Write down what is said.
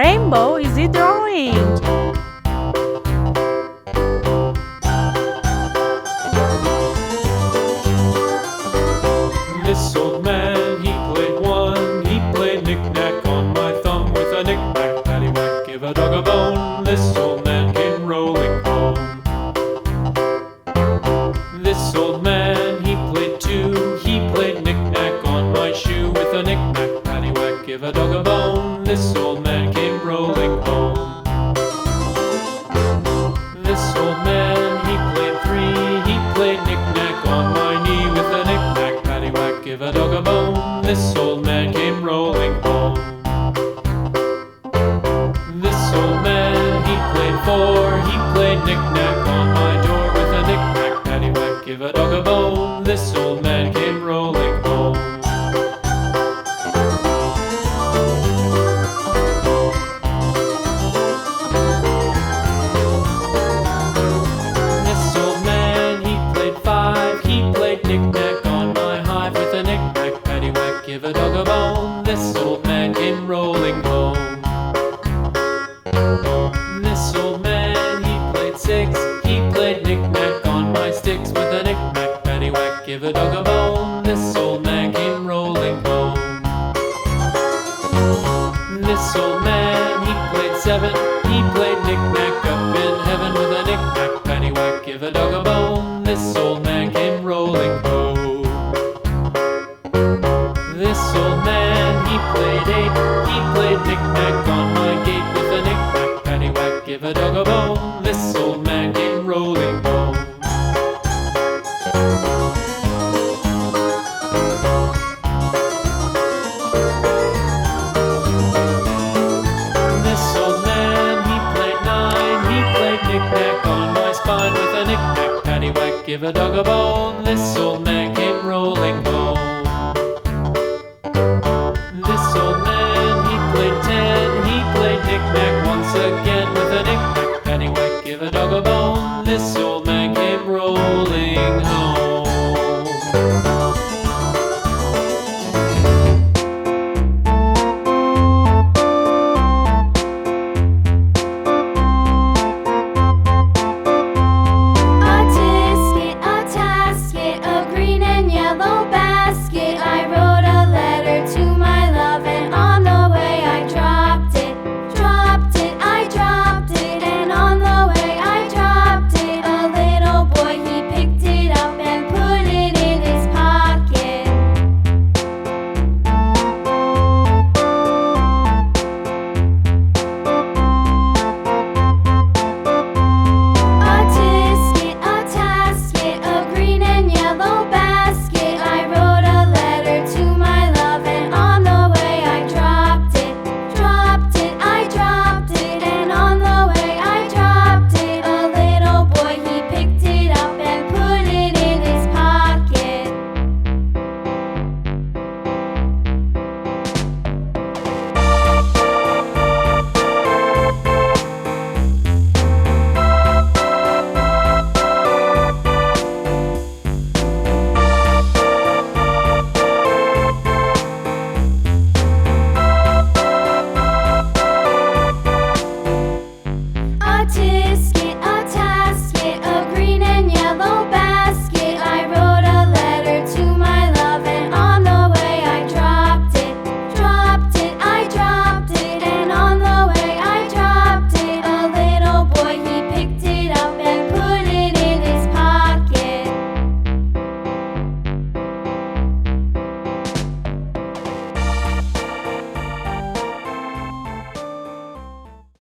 rainbow is he drawing? This old man, he played one. He played knick-knack on my thumb with a knick-knack, paddywhack, give a dog a bone. This old man came rolling home. This old man, he played two. He played knick-knack on my shoe with a knick-knack, paddywhack, give a dog a bone. This old man came rolling home. This old man, he played three. He played knick-knack on my knee with a knick-knack, paddywhack, give a dog a bone. This old man came rolling home. This old man, he played four. He played knick-knack on my door with a knick-knack, paddywhack, give a dog a bone. This old man came rolling home. This old man, he played five. He played knick-knack on my hive with a knick-knack, paddywhack, give a dog a bone. This old man came rolling home. This old man, he played six. He played knick-knack on my sticks with a knick-knack, paddywhack, give a dog a bone. This old man came rolling home. This old man, he played seven. He played knick-knack up in heaven with a knick-knack, paddywhack, give a dog a bone. This old man came rolling home. This old man, he played eight. He played knick-knack on my gate with a knick-knack, paddywhack, give a dog a bone. This old man came rolling home. This old man, he played nine. He played knick-knack on my spine with a knick-knack, paddywhack, give a dog a bone. This old man came rolling home.